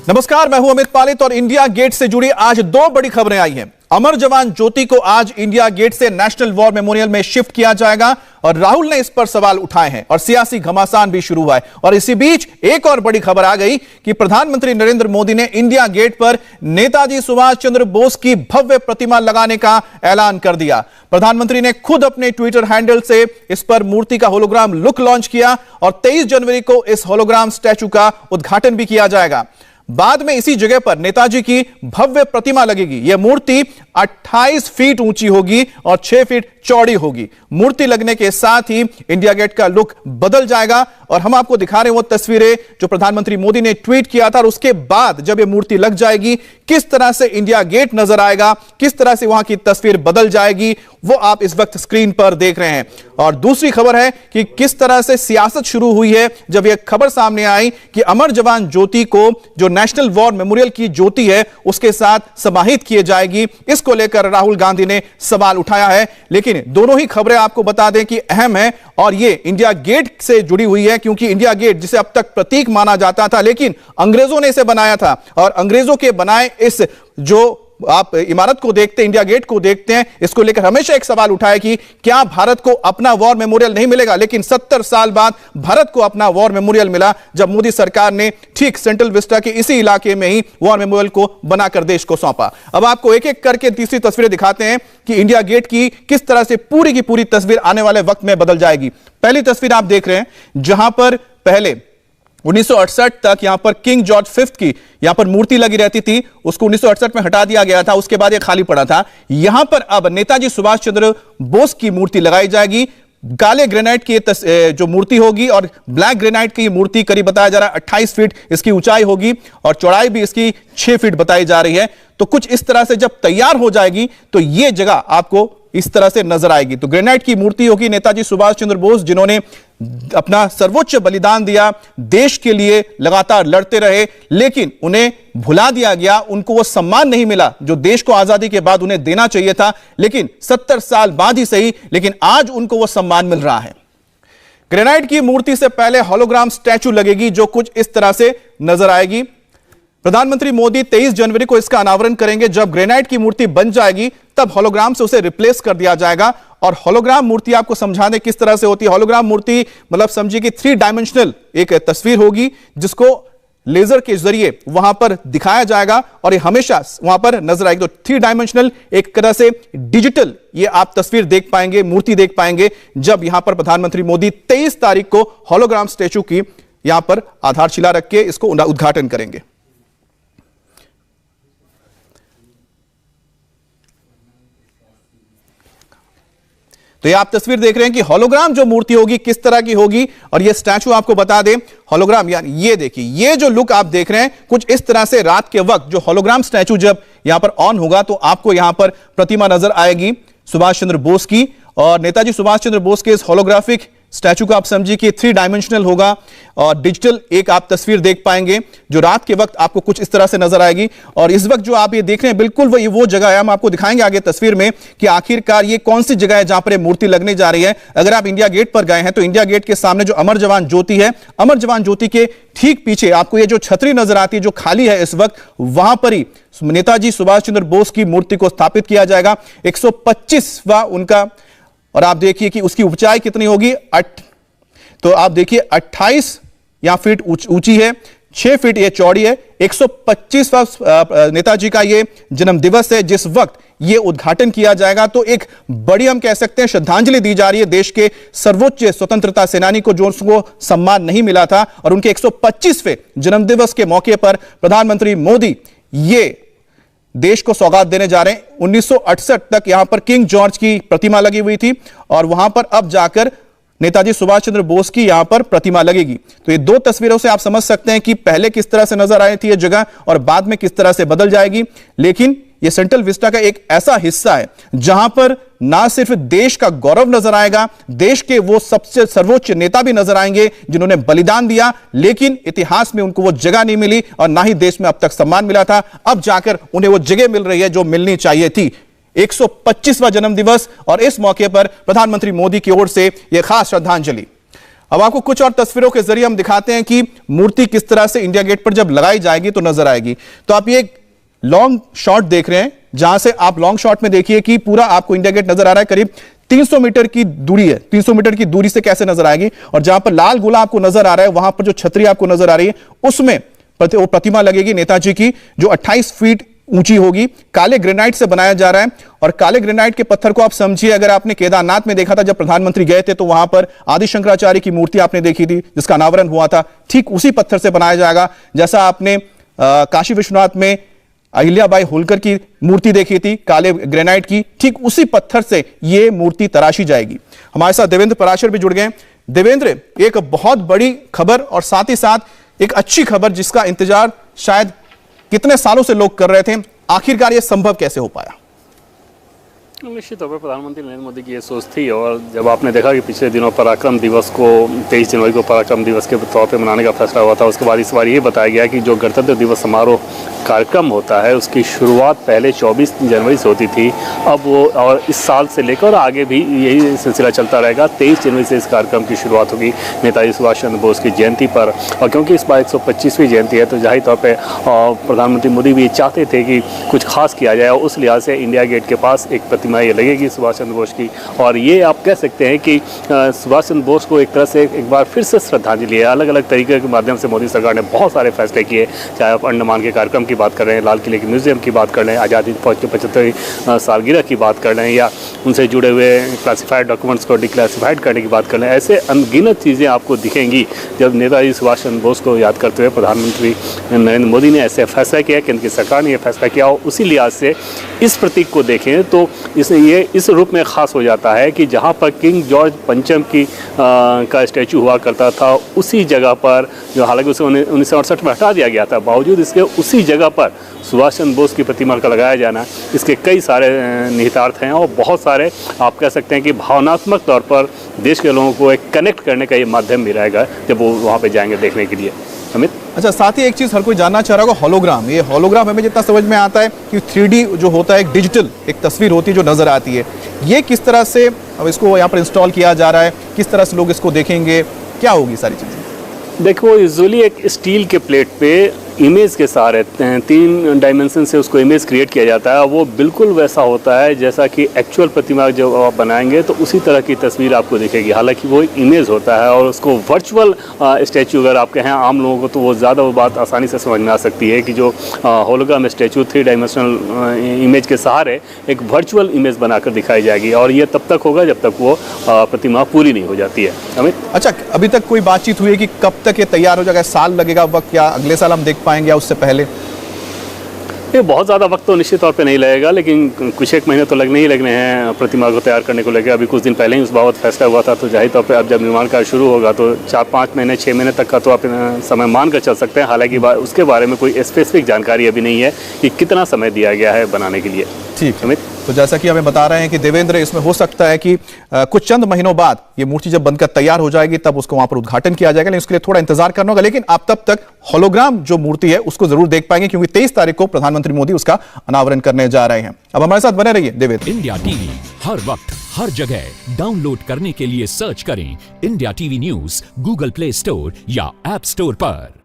नमस्कार, मैं हूं अमित पालित और इंडिया गेट से जुड़ी आज दो बड़ी खबरें आई हैं। अमर जवान ज्योति को आज इंडिया गेट से नेशनल वॉर मेमोरियल में शिफ्ट किया जाएगा और राहुल ने इस पर सवाल उठाए हैं और सियासी घमासान भी शुरू हुआ है। और इसी बीच एक और बड़ी खबर आ गई कि प्रधानमंत्री नरेंद्र मोदी ने इंडिया गेट पर नेताजी सुभाष चंद्र बोस की भव्य प्रतिमा लगाने का ऐलान कर दिया। प्रधानमंत्री ने खुद अपने ट्विटर हैंडल से इस पर मूर्ति का होलोग्राम लुक लॉन्च किया और 23 जनवरी को इस होलोग्राम स्टैचू का उद्घाटन भी किया जाएगा। बाद में इसी जगह पर नेताजी की भव्य प्रतिमा लगेगी। यह मूर्ति 28 फीट ऊंची होगी और 6 फीट चौड़ी होगी। मूर्ति लगने के साथ ही इंडिया गेट का लुक बदल जाएगा और हम आपको दिखा रहे हैं वो तस्वीरें जो प्रधानमंत्री मोदी ने ट्वीट किया था। और उसके बाद जब यह मूर्ति लग जाएगी, किस तरह से इंडिया गेट नजर आएगा, किस तरह से वहां की तस्वीर बदल जाएगी, वो आप इस वक्त स्क्रीन पर देख रहे हैं। और दूसरी खबर है कि किस तरह से सियासत शुरू हुई है जब यह खबर सामने आई कि अमर जवान ज्योति को जो नेशनल वॉर मेमोरियल की ज्योति है उसके साथ समाहित किए जाएगी। इसको लेकर राहुल गांधी ने सवाल उठाया है। लेकिन दोनों ही खबरें आपको बता दें कि अहम है और ये इंडिया गेट से जुड़ी हुई है, क्योंकि इंडिया गेट जिसे अब तक प्रतीक माना जाता था, लेकिन अंग्रेजों ने इसे बनाया था और अंग्रेजों के बनाए इस जो आप इमारत को देखते हैं, इंडिया गेट को देखते हैं, इसको लेकर हमेशा एक सवाल उठा है कि क्या भारत को अपना वॉर मेमोरियल नहीं मिलेगा। लेकिन 70 साल बाद भारत को अपना वॉर मेमोरियल मिला जब मोदी सरकार ने ठीक सेंट्रल विस्टा के इसी इलाके में ही वॉर मेमोरियल को बनाकर देश को सौंपा। अब आपको एक एक करके तीसरी तस्वीरें दिखाते हैं कि इंडिया गेट की किस तरह से पूरी की पूरी तस्वीर आने वाले वक्त में बदल जाएगी। पहली तस्वीर आप देख रहे हैं जहां पर पहले 1968 तक यहां पर किंग जॉर्ज फिफ्थ की यहां पर मूर्ति लगी रहती थी, उसको 1968 में हटा दिया गया था। उसके बाद यह खाली पड़ा था। यहां पर अब नेताजी सुभाष चंद्र बोस की मूर्ति लगाई जाएगी। काले ग्रेनाइट की जो मूर्ति होगी और ब्लैक ग्रेनाइट की मूर्ति करीब बताया जा रहा है 28 फीट इसकी ऊंचाई होगी और चौड़ाई भी इसकी 6 फीट बताई जा रही है। तो कुछ इस तरह से जब तैयार हो जाएगी तो यह जगह आपको इस तरह से नजर आएगी। तो ग्रेनाइट की मूर्ति होगी नेताजी सुभाष चंद्र बोस, जिन्होंने अपना सर्वोच्च बलिदान दिया, देश के लिए लगातार लड़ते रहे, लेकिन उन्हें भुला दिया गया, उनको वो सम्मान नहीं मिला जो देश को आजादी के बाद उन्हें देना चाहिए था। लेकिन 70 साल बाद ही सही, लेकिन आज उनको वो सम्मान मिल रहा है। ग्रेनाइट की मूर्ति से पहले होलोग्राम स्टैचू लगेगी जो कुछ इस तरह से नजर आएगी। प्रधानमंत्री मोदी 23 जनवरी को इसका अनावरण करेंगे। जब ग्रेनाइट की मूर्ति बन जाएगी तब होलोग्राम से उसे रिप्लेस कर दिया जाएगा। और होलोग्राम मूर्ति आपको समझा दें किस तरह से होती है। होलोग्राम मूर्ति मतलब समझिए कि 3 डायमेंशनल एक तस्वीर होगी जिसको लेजर के जरिए वहां पर दिखाया जाएगा और ये हमेशा वहां पर नजर आएगी। तो 3 डायमेंशनल एक तरह से डिजिटल ये आप तस्वीर देख पाएंगे, मूर्ति देख पाएंगे जब यहां पर प्रधानमंत्री मोदी 23 तारीख को होलोग्राम स्टैचू की यहां पर आधारशिला रख के इसको उद्घाटन करेंगे। तो ये आप तस्वीर देख रहे हैं कि होलोग्राम जो मूर्ति होगी किस तरह की होगी। और ये स्टैचू आपको बता दें होलोग्राम, यानी ये देखिए, ये जो लुक आप देख रहे हैं कुछ इस तरह से रात के वक्त जो होलोग्राम स्टैचू जब यहां पर ऑन होगा तो आपको यहां पर प्रतिमा नजर आएगी सुभाष चंद्र बोस की। और नेताजी सुभाष चंद्र बोस के इस होलोग्राफिक स्टैचू को आप समझिए कि 3 डायमेंशनल होगा और डिजिटल एक आप तस्वीर देख पाएंगे जो रात के वक्त आपको कुछ इस तरह से नजर आएगी। और इस वक्त जो आप ये देख रहे हैं बिल्कुल वो जगह है, हम आपको दिखाएंगे आगे तस्वीर में कि आखिरकार ये कौन सी जगह है जहां पर मूर्ति लगने जा रही है। अगर आप इंडिया गेट पर गए हैं तो इंडिया गेट के सामने जो अमर जवान ज्योति है, अमर जवान ज्योति के ठीक पीछे आपको ये जो छतरी नजर आती है जो खाली है इस वक्त, वहां पर ही नेताजी सुभाष चंद्र बोस की मूर्ति को स्थापित किया जाएगा। 125वां उनका, और आप देखिए कि उसकी ऊंचाई कितनी होगी, तो आप देखिए 28 यहां फीट ऊंची है, 6 फीट ये चौड़ी है। 125वां नेताजी का ये जन्म दिवस है जिस वक्त ये उद्घाटन किया जाएगा। तो एक बड़ी हम कह सकते हैं श्रद्धांजलि दी जा रही है देश के सर्वोच्च स्वतंत्रता सेनानी को जो उसको सम्मान नहीं मिला था। और उनके 125वें जन्मदिवस के मौके पर प्रधानमंत्री मोदी ये देश को सौगात देने जा रहे हैं। 1968 तक यहां पर किंग जॉर्ज की प्रतिमा लगी हुई थी और वहां पर अब जाकर नेताजी सुभाष चंद्र बोस की यहां पर प्रतिमा लगेगी। तो ये 2 तस्वीरों से आप समझ सकते हैं कि पहले किस तरह से नजर आई थी ये जगह और बाद में किस तरह से बदल जाएगी। लेकिन ये सेंट्रल विस्टा का एक ऐसा हिस्सा है जहां पर ना सिर्फ देश का गौरव नजर आएगा, देश के वो सबसे सर्वोच्च नेता भी नजर आएंगे जिन्होंने बलिदान दिया, लेकिन इतिहास में उनको वो जगह नहीं मिली और ना ही देश में अब तक सम्मान मिला था। अब जाकर उन्हें वो जगह मिल रही है जो मिलनी चाहिए थी। 125वां जन्मदिवस और इस मौके पर प्रधानमंत्री मोदी की ओर से यह खास श्रद्धांजलि। अब आपको कुछ और तस्वीरों के जरिए हम दिखाते हैं कि मूर्ति किस तरह से इंडिया गेट पर जब लगाई जाएगी तो नजर आएगी। तो आप ये एक लॉन्ग शॉट देख रहे हैं, जहां से आप लॉन्ग शॉट में देखिए कि पूरा आपको इंडिया गेट नजर आ रहा है। करीब 300 मीटर की दूरी है। 300 मीटर की दूरी से कैसे नजर आएगी, और जहां पर लाल गोला आपको नजर आ रहा है, वहां पर जो छतरी आपको नजर आ रही है, उसमें वो प्रतिमा लगेगी नेताजी की, जो 28 फीट ऊंची होगी। काले ग्रेनाइट से बनाया जा रहा है, और काले ग्रेनाइट के पत्थर को आप समझिए, अगर आपने केदारनाथ में देखा था जब प्रधानमंत्री गए थे, तो वहां पर आदि शंकराचार्य की मूर्ति आपने देखी थी जिसका अनावरण हुआ था, ठीक उसी पत्थर से बनाया जाएगा। जैसा आपने काशी विश्वनाथ में अहिल्याबाई होलकर की मूर्ति देखी थी काले ग्रेनाइट की, ठीक उसी पत्थर से यह मूर्ति तराशी जाएगी। हमारे साथ देवेंद्र पराशर भी जुड़ गए। देवेंद्र, एक बहुत बड़ी खबर और साथ ही साथ एक अच्छी खबर जिसका इंतजार शायद कितने सालों से लोग कर रहे थे, आखिरकार यह संभव कैसे हो पाया? निश्चित तौर पर प्रधानमंत्री नरेंद्र मोदी की ये सोच थी, और जब आपने देखा कि पिछले दिनों पराक्रम दिवस को 23 जनवरी को पराक्रम दिवस के तौर पे मनाने का फैसला हुआ था, उसके बाद इस बार ये बताया गया कि जो गणतंत्र दिवस समारोह कार्यक्रम होता है उसकी शुरुआत पहले 24 जनवरी से होती थी, अब वो और इस साल से लेकर आगे भी यही सिलसिला चलता रहेगा। 23 जनवरी से इस कार्यक्रम की शुरुआत होगी नेताजी सुभाष चंद्र बोस की जयंती पर, और क्योंकि इस बार 125वीं जयंती है तो जाहिर तौर पर प्रधानमंत्री मोदी भी चाहते थे कि कुछ खास किया जाए, और उस लिहाज से इंडिया गेट के पास एक प्रतिमा ये लगेगी सुभाष चंद्र बोस की। और ये आप कह सकते हैं कि सुभाष चंद्र बोस को एक तरह से एक बार फिर से श्रद्धांजलि है। अलग अलग तरीके के माध्यम से मोदी सरकार ने बहुत सारे फैसले किए, चाहे आप अंडमान के कार्यक्रम की बात कर रहे हैं, लाल किले के म्यूजियम की बात कर रहे हैं, आज़ादी फौज की 75वीं सालगिरह की बात कर रहे हैं, या उनसे जुड़े हुए क्लासिफाइड डॉक्यूमेंट्स को डिक्लासिफाइड करने की बात कर रहे हैं। ऐसे अनगिनत चीज़ें आपको दिखेंगी जब नेताजी सुभाष चंद्र बोस को याद करते हुए प्रधानमंत्री नरेंद्र मोदी ने ऐसे फैसला किया, केंद्र की सरकार ने यह फैसला किया। और उसी लिहाज से इस प्रतीक को देखें तो ये इस रूप में ख़ास हो जाता है कि जहाँ पर किंग जॉर्ज पंचम की का स्टैचू हुआ करता था, उसी जगह पर, जो हालांकि उसे 1968 में हटा दिया गया था, बावजूद इसके उसी जगह पर सुभाष चंद्र बोस की प्रतिमा का लगाया जाना, इसके कई सारे निहितार्थ हैं, और बहुत सारे आप कह सकते हैं कि भावनात्मक तौर पर देश के लोगों को एक कनेक्ट करने का ये माध्यम भी रहेगा जब वो वहाँ पर जाएंगे देखने के लिए। अमित, अच्छा, साथ ही एक चीज हर कोई जानना चाह रहा होगा, होलोग्राम। ये होलोग्राम हमें जितना समझ में आता है कि 3D जो होता है, एक डिजिटल एक तस्वीर होती है जो नजर आती है, ये किस तरह से अब इसको यहाँ पर इंस्टॉल किया जा रहा है, किस तरह से लोग इसको देखेंगे, क्या होगी सारी चीजें? देखो, यूजुअली एक स्टील के प्लेट पे इमेज के सहारे 3 डायमेंशन से उसको इमेज क्रिएट किया जाता है। वो बिल्कुल वैसा होता है जैसा कि एक्चुअल प्रतिमा जब आप बनाएंगे तो उसी तरह की तस्वीर आपको दिखेगी। हालांकि वो एक इमेज होता है, और उसको वर्चुअल स्टैचू अगर आप कहें आम लोगों को, तो वो ज़्यादा वो बात आसानी से समझ में आ सकती है कि जो होलोग्राम स्टैचू 3 डायमेंशनल इमेज के सहारे एक वर्चुअल इमेज बनाकर दिखाई जाएगी, और ये तब तक होगा जब तक वो प्रतिमा पूरी नहीं हो जाती है। अमित, अच्छा, अभी तक कोई बातचीत हुई है कि कब तक ये तैयार हो जाएगा? साल लगेगा वक्त, या अगले साल हम देख पाएंगे, या उससे पहले? ये बहुत ज़्यादा वक्त तो निश्चित तौर पे नहीं लगेगा, लेकिन कुछ एक महीने तो लगने ही लगने हैं प्रतिमा को तैयार करने को लेकर। अभी कुछ दिन पहले ही उस बाबत फैसला हुआ था, तो जाहिर तौर पे अब जब निर्माण कार्य शुरू होगा तो 4-5 महीने 6 महीने तक का तो आप समय मान कर चल सकते हैं। हालांकि उसके बारे में कोई स्पेसिफिक जानकारी अभी नहीं है कि कितना समय दिया गया है बनाने के लिए। ठीक है, तो जैसा कि हमें बता रहे हैं कि देवेंद्र, इसमें हो सकता है कि कुछ चंद महीनों बाद ये मूर्ति जब बनकर तैयार हो जाएगी तब उसको वहां पर उद्घाटन किया जाएगा, लेकिन उसके लिए थोड़ा इंतजार करना होगा। लेकिन आप तब तक होलोग्राम जो मूर्ति है उसको जरूर देख पाएंगे, क्योंकि 23 तारीख को प्रधानमंत्री मोदी उसका अनावरण करने जा रहे हैं। अब हमारे साथ बने रहिए देवेंद्र। इंडिया टीवी हर वक्त हर जगह डाउनलोड करने के लिए सर्च करें India TV news Google play store या ऐप स्टोर पर।